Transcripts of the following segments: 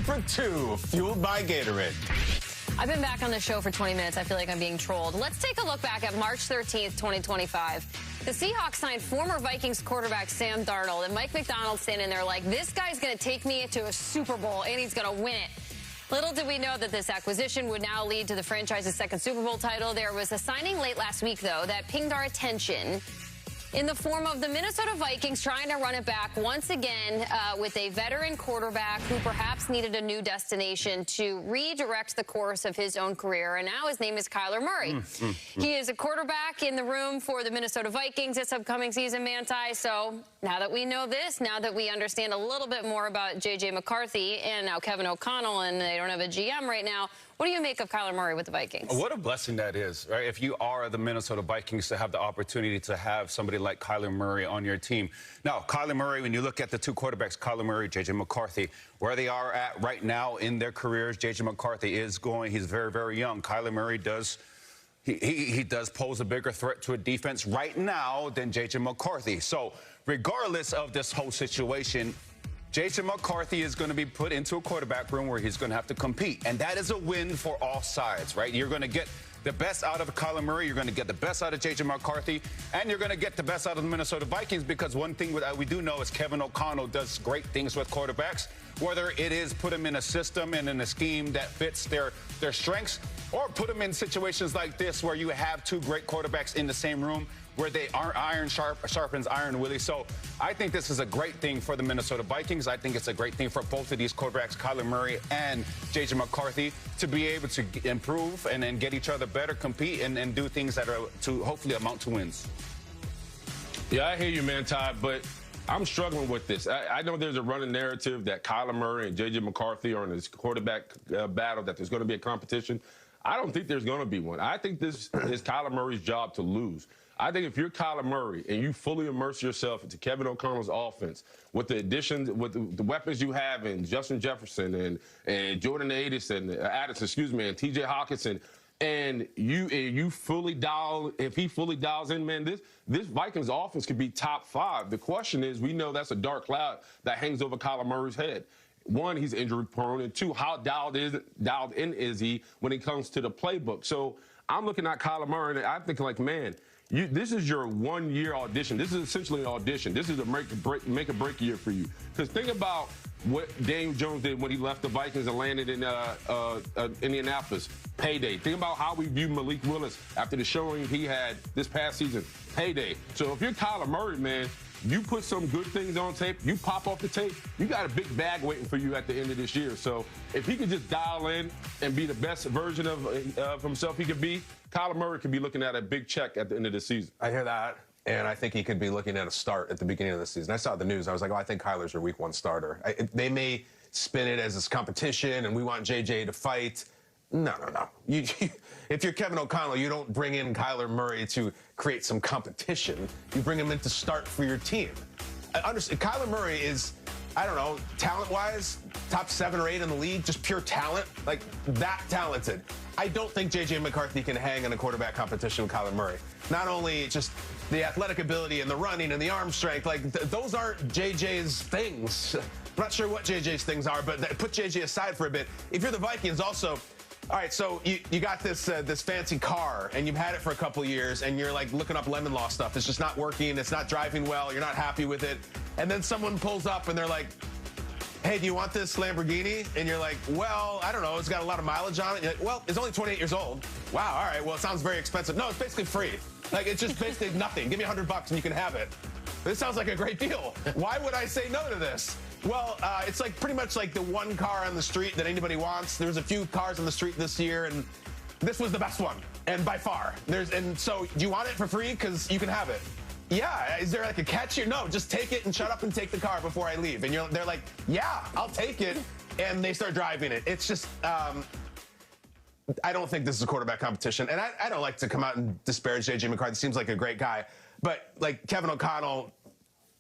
for 2, fueled by Gatorade. I've been back on the show for 20 minutes. I feel like I'm being trolled. Let's take a look back at March 13th, 2025. The Seahawks signed former Vikings quarterback Sam Darnold, and Mike McDonald standing there like, this guy's going to take me to a Super Bowl, and he's going to win it. Little did we know that this acquisition would now lead to the franchise's second Super Bowl title. There was a signing late last week, though, that pinged our attention in the form of the Minnesota Vikings trying to run it back once again with a veteran quarterback who perhaps needed a new destination to redirect the course of his own career. And now his name is Kyler Murray. He is a quarterback in the room for the Minnesota Vikings this upcoming season, Manti. So now that we know this, now that we understand a little bit more about J.J. McCarthy and now Kevin O'Connell, and they don't have a GM right now, what do you make of Kyler Murray with the Vikings? What a blessing that is, right? If you are the Minnesota Vikings, to have the opportunity to have somebody like Kyler Murray on your team. Now, Kyler Murray, when you look at the two quarterbacks, Kyler Murray, J.J. McCarthy, where they are at right now in their careers, J.J. McCarthy is going, he's very, very young. Kyler Murray does, he does pose a bigger threat to a defense right now than J.J. McCarthy. So regardless of this whole situation, J.J. McCarthy is going to be put into a quarterback room where he's going to have to compete. And that is a win for all sides, right? You're going to get the best out of Kyler Murray. You're going to get the best out of J.J. McCarthy. And you're going to get the best out of the Minnesota Vikings, because one thing we do know is Kevin O'Connell does great things with quarterbacks, whether it is put them in a system and in a scheme that fits their strengths, or put them in situations like this where you have two great quarterbacks in the same room, where they are iron sharpens iron, Willie. So I think this is a great thing for the Minnesota Vikings. I think it's a great thing for both of these quarterbacks, Kyler Murray and J.J. McCarthy, to be able to improve and then get each other better, compete, and do things that are to hopefully amount to wins. Yeah, I hear you, man, Todd, but I'm struggling with this. I know there's a running narrative that Kyler Murray and J.J. McCarthy are in this quarterback battle, that there's going to be a competition. I don't think there's going to be one. I think this is Kyler Murray's job to lose. I think if you're Kyler Murray and you fully immerse yourself into Kevin O'Connell's offense with the additions, with the weapons you have in Justin Jefferson and Jordan Addison, and T.J. Hawkinson, and you fully dial, if he fully dials in, man, this Vikings offense could be top 5. The question is, we know that's a dark cloud that hangs over Kyler Murray's head. One, he's injury prone, and two, how dialed in is he when it comes to the playbook? So I'm looking at Kyler Murray and I'm thinking, like, man, this is your 1-year audition. This is essentially an audition. This is a make or break year for you. Because think about what Daniel Jones did when he left the Vikings and landed in Indianapolis. Payday. Think about how we view Malik Willis after the showing he had this past season. Payday. So if you're Kyler Murray, man, you put some good things on tape, you pop off the tape, you got a big bag waiting for you at the end of this year. So if he could just dial in and be the best version of himself he could be, Kyler Murray could be looking at a big check at the end of the season. I hear that, and I think he could be looking at a start at the beginning of the season. I saw the news. I was like, oh, I think Kyler's your week 1 starter. They may spin it as this competition, and we want JJ to fight. No. If you're Kevin O'Connell, you don't bring in Kyler Murray to create some competition. You bring him in to start for your team. I understand. Kyler Murray is, I don't know, talent-wise, top 7 or 8 in the league, just pure talent, like that talented. I don't think J.J. McCarthy can hang in a quarterback competition with Kyler Murray. Not only just the athletic ability and the running and the arm strength, like those aren't J.J.'s things. I'm not sure what J.J.'s things are, but put J.J. aside for a bit. If you're the Vikings also, all right, so you got this fancy car, and you've had it for a couple of years, and you're like looking up lemon law stuff. It's just not working. It's not driving well. You're not happy with it. And then someone pulls up, and they're like, hey, do you want this Lamborghini? And you're like, well, I don't know. It's got a lot of mileage on it. You're like, well, it's only 28 years old. Wow, all right. Well, it sounds very expensive. No, it's basically free. Like, it's just basically nothing. Give me $100 and you can have it. This sounds like a great deal. Why would I say no to this? Well, it's like pretty much like the one car on the street that anybody wants. There's a few cars on the street this year, and this was the best one, and by far. And so, do you want it for free? Because you can have it. Yeah, is there like a catch here? No, just take it and shut up and take the car before I leave. And they're like, yeah, I'll take it. And they start driving it. It's just, I don't think this is a quarterback competition. And I don't like to come out and disparage J.J. McCarthy. Seems like a great guy. But like Kevin O'Connell,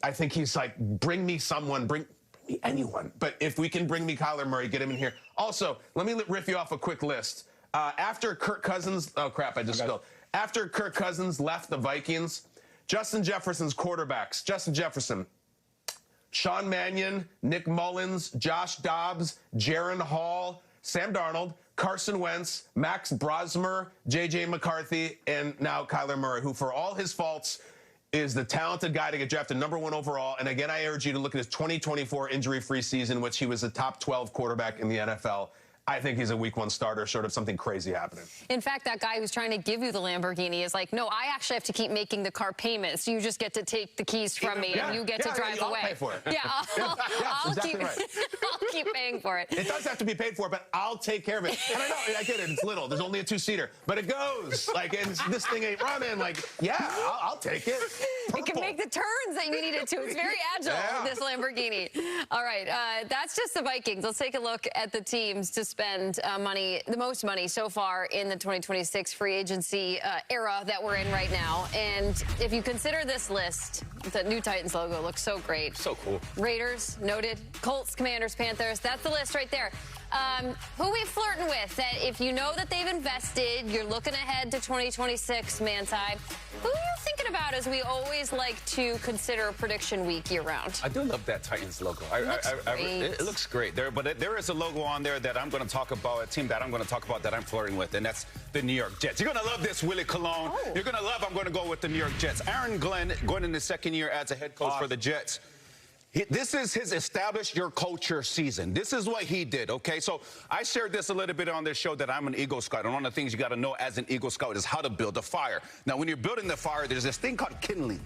I think he's like, bring me someone, bring me anyone. But if we can bring me Kyler Murray, get him in here. Also, let me riff you off a quick list. After Kirk Cousins, oh crap, I just spilled. After Kirk Cousins left the Vikings, Justin Jefferson's quarterbacks, Justin Jefferson, Sean Mannion, Nick Mullins, Josh Dobbs, Jaron Hall, Sam Darnold, Carson Wentz, Max Brosmer, J.J. McCarthy, and now Kyler Murray, who for all his faults is the talented guy to get drafted #1 overall. And again, I urge you to look at his 2024 injury-free season, which he was a top 12 quarterback in the NFL. I think he's a week 1 starter, short of something crazy happening. In fact, that guy who's trying to give you the Lamborghini is like, no, I actually have to keep making the car payments. You just get to take the keys from me and you get to drive away. I'll pay for it. Yeah, I'll exactly I'll keep paying for it. It does have to be paid for, but I'll take care of it. And I know, I get it, it's little. There's only a 2-seater, but it goes. Like, and this thing ain't running. Like, yeah, I'll take it. Purple. It can make the turns that you need it to. It's very agile, this Lamborghini. All right, that's just the Vikings. Let's take a look at the teams to spend the most money so far in the 2026 free agency era that we're in right now. And if you consider this list, the new Titans logo looks so great. So cool. Raiders, noted. Colts, Commanders, Panthers. That's the list right there. Who we flirting with that if you know that they've invested, you're looking ahead to 2026, Manti. Who are you thinking about as we always like to consider prediction week year round? I do love that Titans logo. It looks great. There is a logo on there that I'm going to talk about, a team that I'm going to talk about that I'm flirting with, and that's the New York Jets. You're going to love this, Willie Colon. Oh. You're going to love, I'm going to go with the New York Jets. Aaron Glenn going in his second year as a head coach for the Jets. This is his establish your culture season. This is what he did, okay? So I shared this a little bit on this show that I'm an Eagle Scout, and one of the things you got to know as an Eagle Scout is how to build a fire. Now, when you're building the fire, there's this thing called kindling.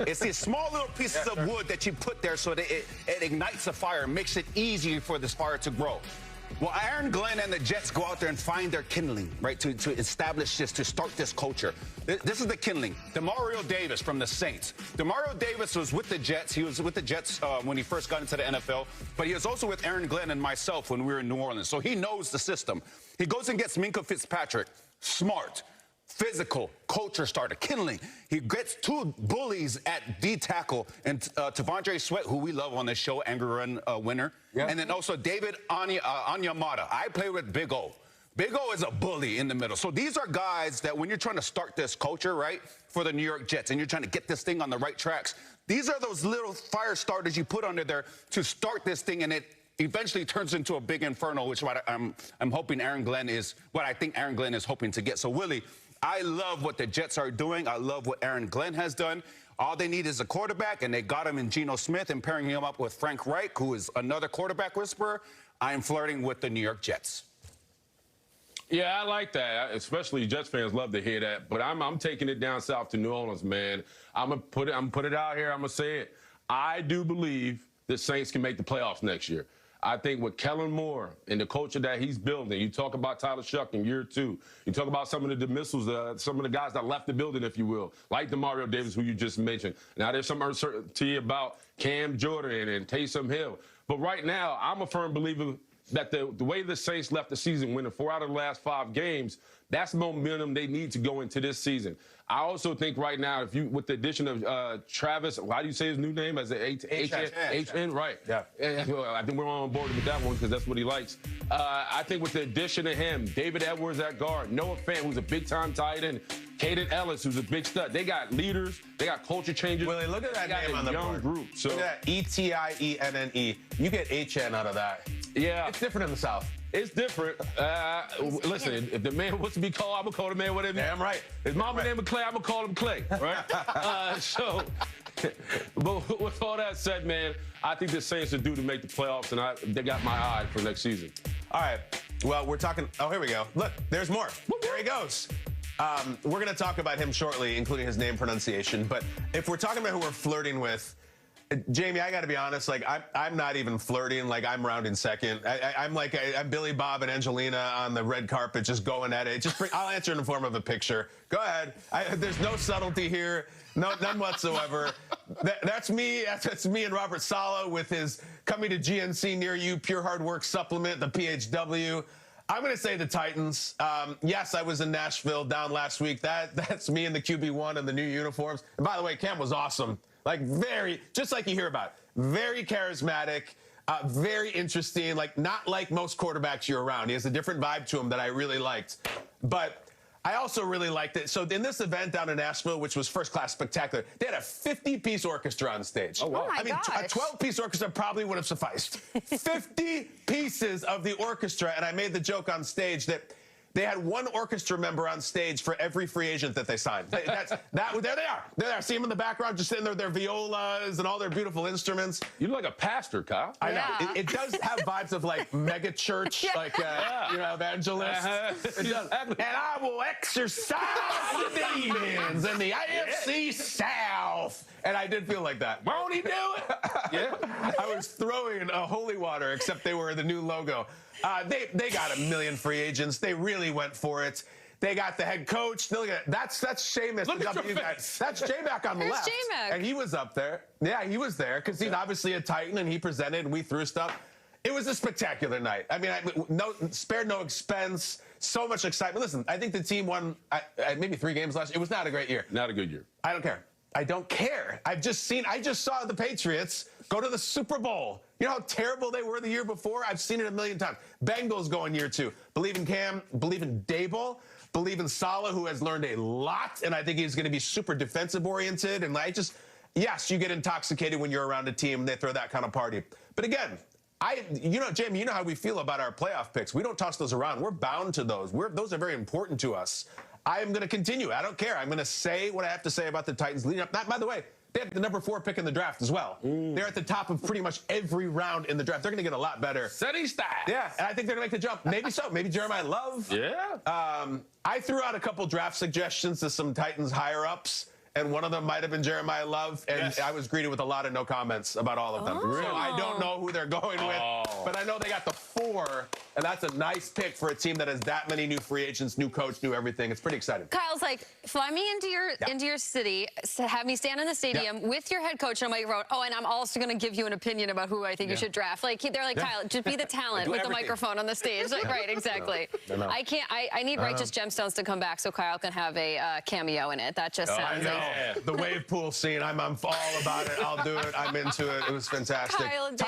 It's these small little pieces of wood that you put there so that it ignites the fire, makes it easier for this fire to grow. Well, Aaron Glenn and the Jets go out there and find their kindling, right, to establish this, to start this culture. This is the kindling. Demario Davis from the Saints. Demario Davis was with the Jets. He was with the Jets when he first got into the NFL, but he was also with Aaron Glenn and myself when we were in New Orleans. So he knows the system. He goes and gets Minkah Fitzpatrick, smart, physical, culture starter, kindling. He gets 2 bullies at D-tackle, and Tavondre Sweat, who we love on this show, Angry Run winner. Yeah. And then also David Onyemata. I play with Big O. Big O is a bully in the middle. So these are guys that when you're trying to start this culture, right, for the New York Jets, and you're trying to get this thing on the right tracks, these are those little fire starters you put under there to start this thing, and it eventually turns into a big inferno, which what I'm hoping Aaron Glenn is, what I think Aaron Glenn is hoping to get. So, Willie, I love what the Jets are doing. I love what Aaron Glenn has done. All they need is a quarterback, and they got him in Geno Smith and pairing him up with Frank Reich, who is another quarterback whisperer. I am flirting with the New York Jets. Yeah, I like that. Especially Jets fans love to hear that. But I'm taking it down south to New Orleans, man. I'm gonna put it out here. I'm gonna say it. I do believe the Saints can make the playoffs next year. I think with Kellen Moore and the culture that he's building, you talk about Tyler Shuck in year 2. You talk about some of the dismissals, some of the guys that left the building, if you will, like Demario Davis, who you just mentioned. Now, there's some uncertainty about Cam Jordan and Taysom Hill. But right now, I'm a firm believer that the way the Saints left the season, winning 4 out of the last 5 games, that's momentum they need to go into this season. I also think right now, if you with the addition of Travis, how do you say his new name? As an HN, right? Yeah. I think we're on board with that one because that's what he likes. I think with the addition of him, David Edwards at guard, Noah Fant, who's a big-time tight end, Caden Ellis, who's a big stud. They got leaders. They got culture changers. Willie, look at that name on the young board. Group. So look at that, E-T-I-E-N-N-E. You get HN out of that. Yeah. It's different in the South. It's different. Listen, if the man wants to be called, I'm going to call the man whatever. Damn right. His mama named him Clay, I'm going to call him Clay, right? But with all that said, man, I think the Saints are due to make the playoffs, and they got my eye for next season. All right. Well, we're talking. Oh, here we go. Look, there's more. There he goes. We're going to talk about him shortly, including his name pronunciation. But if we're talking about who we're flirting with, Jamie, I got to be honest. Like, I'm not even flirting. Like, I'm rounding second. I'm like I'm Billy Bob and Angelina on the red carpet, just going at it. I'll answer in the form of a picture. Go ahead. There's no subtlety here, none whatsoever. That's me. That's me and Robert Saleh with his coming to GNC near you, Pure Hard Work supplement, the PHW. I'm going to say the Titans. Yes, I was in Nashville down last week. That's me in the QB1 and the new uniforms. And by the way, Cam was awesome. Like, just like you hear about, very charismatic, very interesting, like not like most quarterbacks you're around. He has a different vibe to him that I really liked. But I also really liked it. So in this event down in Nashville, which was first-class spectacular, they had a 50-piece orchestra on stage. Oh, wow. I mean, a 12-piece orchestra probably would have sufficed. 50 pieces of the orchestra, and I made the joke on stage that they had one orchestra member on stage for every free agent that they signed. There they are. There they are. See them in the background, just sitting there with their violas and all their beautiful instruments. You look like a pastor, Kyle. I know. It does have vibes of like mega church, like evangelist. It does. And I will exorcise the demons in the AFC South. And I did feel like that. Won't he do it? Yeah. I was throwing a holy water, except they were the new logo. They got a million free agents. They really went for it. They got the head coach. Look at that's Seamus. Look at your face. That's J-Mac on the left. J-Mac. And he was up there. Yeah, he was there because he's obviously a Titan, and he presented, and we threw stuff. It was a spectacular night. I mean, spared no expense. So much excitement. Listen, I think the team won maybe 3 games last year. It was not a great year. Not a good year. I don't care. I don't care. I just saw the Patriots go to the Super Bowl. You know how terrible they were the year before? I've seen it a million times. Bengals going year 2. Believe in Cam, believe in Dable, believe in Salah, who has learned a lot, and I think he's going to be super defensive oriented. And yes, you get intoxicated when you're around a team and they throw that kind of party. But again, Jamie, you know how we feel about our playoff picks. We don't toss those around. We're bound to those. Those are very important to us. I am going to continue. I don't care. I'm going to say what I have to say about the Titans leading up. By the way, they have the number 4 pick in the draft as well. They're at the top of pretty much every round in the draft. They're going to get a lot better. City style. Yeah, and I think they're going to make the jump. Maybe so. Maybe Jeremiah Love. Yeah. I threw out a couple draft suggestions to some Titans higher-ups, and one of them might have been Jeremiah Love, and I was greeted with a lot of no comments about all of them. Really? So I don't know who they're going with, but I know they got the 4, and that's a nice pick for a team that has that many new free agents, new coach, new everything. It's pretty exciting. Kyle's like, fly me into your city, have me stand in the stadium with your head coach on a microphone. Oh, and I'm also going to give you an opinion about who I think you should draft. Like they're like, Kyle, just be the talent with the microphone on the stage. Like, right, exactly. I can't. I need Righteous Gemstones to come back so Kyle can have a cameo in it. That just sounds like the wave pool scene. I'm all about it. I'll do it. I'm into it. It was fantastic. Kyle did